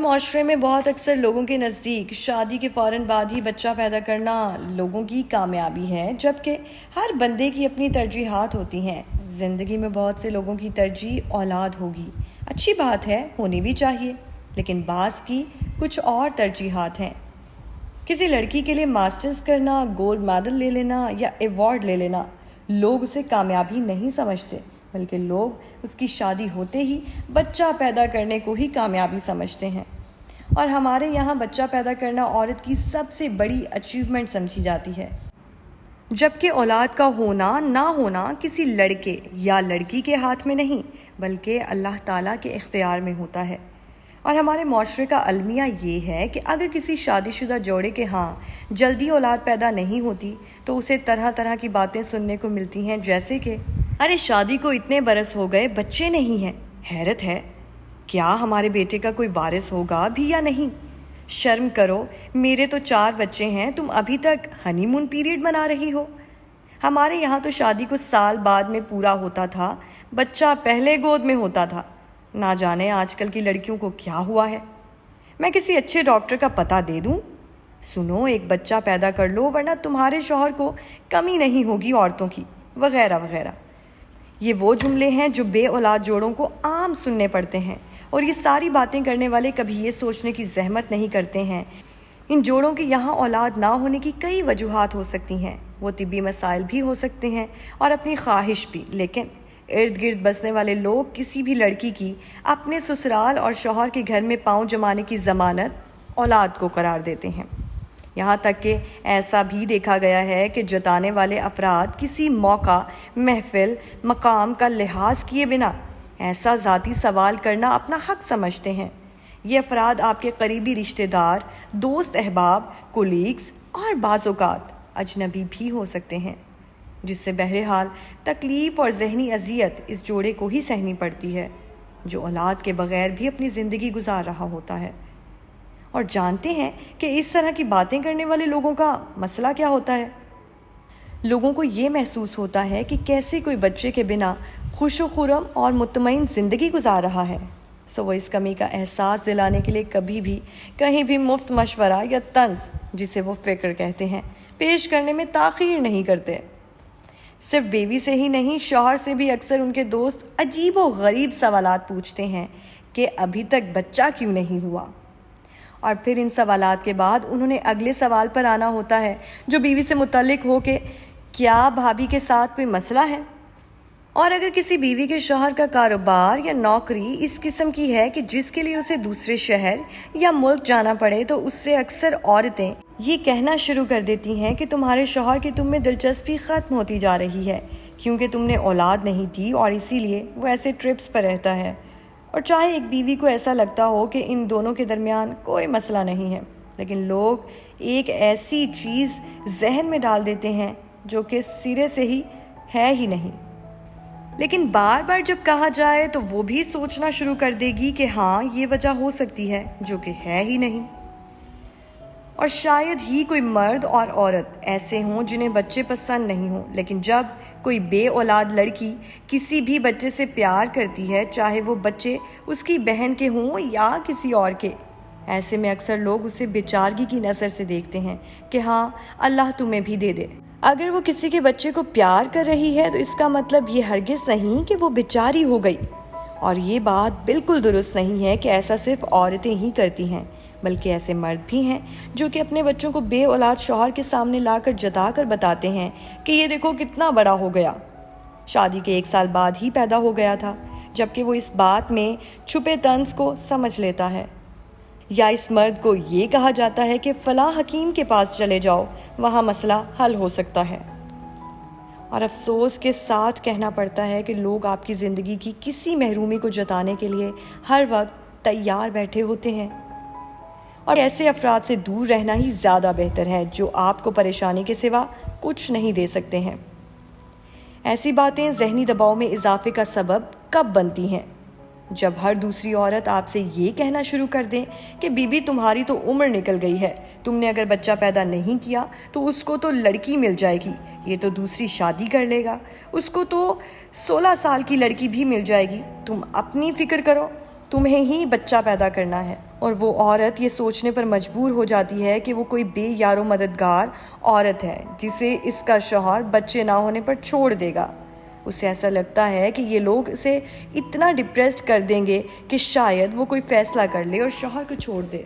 معاشرے میں بہت اکثر لوگوں کے نزدیک شادی کے فوراً بعد ہی بچہ پیدا کرنا لوگوں کی کامیابی ہے، جبکہ ہر بندے کی اپنی ترجیحات ہوتی ہیں۔ زندگی میں بہت سے لوگوں کی ترجیح اولاد ہوگی، اچھی بات ہے، ہونی بھی چاہیے، لیکن بعض کی کچھ اور ترجیحات ہیں۔ کسی لڑکی کے لیے ماسٹرز کرنا، گولڈ میڈل لے لینا یا ایوارڈ لے لینا لوگ اسے کامیابی نہیں سمجھتے، بلکہ لوگ اس کی شادی ہوتے ہی بچہ پیدا کرنے کو ہی کامیابی سمجھتے ہیں۔ اور ہمارے یہاں بچہ پیدا کرنا عورت کی سب سے بڑی اچیومنٹ سمجھی جاتی ہے، جبکہ اولاد کا ہونا نہ ہونا کسی لڑکے یا لڑکی کے ہاتھ میں نہیں بلکہ اللہ تعالیٰ کے اختیار میں ہوتا ہے۔ اور ہمارے معاشرے کا المیہ یہ ہے کہ اگر کسی شادی شدہ جوڑے کے ہاں جلدی اولاد پیدا نہیں ہوتی تو اسے طرح طرح کی باتیں سننے کو ملتی ہیں، جیسے کہ ارے شادی کو اتنے برس ہو گئے بچے نہیں ہیں، حیرت ہے، کیا ہمارے بیٹے کا کوئی وارث ہوگا بھی یا نہیں؟ شرم کرو، میرے تو 4 بچے ہیں، تم ابھی تک ہنی مون پیریڈ منا رہی ہو۔ ہمارے یہاں تو شادی کو سال بعد میں پورا ہوتا تھا، بچہ پہلے گود میں ہوتا تھا۔ نہ جانے آج کل کی لڑکیوں کو کیا ہوا ہے۔ میں کسی اچھے ڈاکٹر کا پتہ دے دوں؟ سنو، ایک بچہ پیدا کر لو ورنہ تمہارے شوہر کو کمی نہیں ہوگی عورتوں کی، وغیرہ وغیرہ۔ یہ وہ جملے ہیں جو بے اولاد جوڑوں کو عام سننے پڑتے ہیں، اور یہ ساری باتیں کرنے والے کبھی یہ سوچنے کی زحمت نہیں کرتے ہیں ان جوڑوں کے یہاں اولاد نہ ہونے کی کئی وجوہات ہو سکتی ہیں، وہ طبی مسائل بھی ہو سکتے ہیں اور اپنی خواہش بھی، لیکن ارد گرد بسنے والے لوگ کسی بھی لڑکی کی اپنے سسرال اور شوہر کے گھر میں پاؤں جمانے کی ضمانت اولاد کو قرار دیتے ہیں۔ یہاں تک کہ ایسا بھی دیکھا گیا ہے کہ جتانے والے افراد کسی موقع، محفل، مقام کا لحاظ کیے بنا ایسا ذاتی سوال کرنا اپنا حق سمجھتے ہیں۔ یہ افراد آپ کے قریبی رشتہ دار، دوست احباب، کولیگز اور بعض اوقات اجنبی بھی ہو سکتے ہیں، جس سے بہرحال تکلیف اور ذہنی اذیت اس جوڑے کو ہی سہنی پڑتی ہے جو اولاد کے بغیر بھی اپنی زندگی گزار رہا ہوتا ہے۔ اور جانتے ہیں کہ اس طرح کی باتیں کرنے والے لوگوں کا مسئلہ کیا ہوتا ہے؟ لوگوں کو یہ محسوس ہوتا ہے کہ کیسے کوئی بچے کے بنا خوش و خرم اور مطمئن زندگی گزار رہا ہے، وہ اس کمی کا احساس دلانے کے لیے کبھی بھی کہیں بھی مفت مشورہ یا طنز، جسے وہ فکر کہتے ہیں، پیش کرنے میں تاخیر نہیں کرتے۔ صرف بیوی سے ہی نہیں، شوہر سے بھی اکثر ان کے دوست عجیب و غریب سوالات پوچھتے ہیں کہ ابھی تک بچہ کیوں نہیں ہوا؟ اور پھر ان سوالات کے بعد انہوں نے اگلے سوال پر آنا ہوتا ہے جو بیوی سے متعلق ہو کہ کیا بھابھی کے ساتھ کوئی مسئلہ ہے؟ اور اگر کسی بیوی کے شوہر کا کاروبار یا نوکری اس قسم کی ہے کہ جس کے لیے اسے دوسرے شہر یا ملک جانا پڑے تو اس سے اکثر عورتیں یہ کہنا شروع کر دیتی ہیں کہ تمہارے شوہر کی تم میں دلچسپی ختم ہوتی جا رہی ہے کیونکہ تم نے اولاد نہیں دی اور اسی لیے وہ ایسے ٹرپس پر رہتا ہے۔ اور چاہے ایک بیوی کو ایسا لگتا ہو کہ ان دونوں کے درمیان کوئی مسئلہ نہیں ہے، لیکن لوگ ایک ایسی چیز ذہن میں ڈال دیتے ہیں جو کہ سرے سے ہی ہے ہی نہیں، لیکن بار بار جب کہا جائے تو وہ بھی سوچنا شروع کر دے گی کہ ہاں یہ وجہ ہو سکتی ہے جو کہ ہے ہی نہیں۔ اور شاید ہی کوئی مرد اور عورت ایسے ہوں جنہیں بچے پسند نہیں ہوں، لیکن جب کوئی بے اولاد لڑکی کسی بھی بچے سے پیار کرتی ہے، چاہے وہ بچے اس کی بہن کے ہوں یا کسی اور کے، ایسے میں اکثر لوگ اسے بیچارگی کی نظر سے دیکھتے ہیں کہ ہاں اللہ تمہیں بھی دے دے۔ اگر وہ کسی کے بچے کو پیار کر رہی ہے تو اس کا مطلب یہ ہرگز نہیں کہ وہ بیچاری ہو گئی، اور یہ بات بالکل درست نہیں ہے کہ ایسا صرف عورتیں ہی کرتی ہیں، بلکہ ایسے مرد بھی ہیں جو کہ اپنے بچوں کو بے اولاد شوہر کے سامنے لا کر جتا کر بتاتے ہیں کہ یہ دیکھو کتنا بڑا ہو گیا، شادی کے 1 سال بعد ہی پیدا ہو گیا تھا، جبکہ وہ اس بات میں چھپے طنز کو سمجھ لیتا ہے۔ یا اس مرد کو یہ کہا جاتا ہے کہ فلاں حکیم کے پاس چلے جاؤ، وہاں مسئلہ حل ہو سکتا ہے۔ اور افسوس کے ساتھ کہنا پڑتا ہے کہ لوگ آپ کی زندگی کی کسی محرومی کو جتانے کے لیے ہر وقت تیار بیٹھے ہوتے ہیں، اور ایسے افراد سے دور رہنا ہی زیادہ بہتر ہے جو آپ کو پریشانی کے سوا کچھ نہیں دے سکتے ہیں۔ ایسی باتیں ذہنی دباؤ میں اضافے کا سبب کب بنتی ہیں؟ جب ہر دوسری عورت آپ سے یہ کہنا شروع کر دیں کہ بی بی تمہاری تو عمر نکل گئی ہے، تم نے اگر بچہ پیدا نہیں کیا تو اس کو تو لڑکی مل جائے گی، یہ تو دوسری شادی کر لے گا، اس کو تو 16 سال کی لڑکی بھی مل جائے گی، تم اپنی فکر کرو، تمہیں ہی بچہ پیدا کرنا ہے، اور وہ عورت یہ سوچنے پر مجبور ہو جاتی ہے کہ وہ کوئی بے یار و مددگار عورت ہے جسے اس کا شوہر بچے نہ ہونے پر چھوڑ دے گا۔ اسے ایسا لگتا ہے کہ یہ لوگ اسے اتنا ڈپریسڈ کر دیں گے کہ شاید وہ کوئی فیصلہ کر لے اور شوہر کو چھوڑ دے۔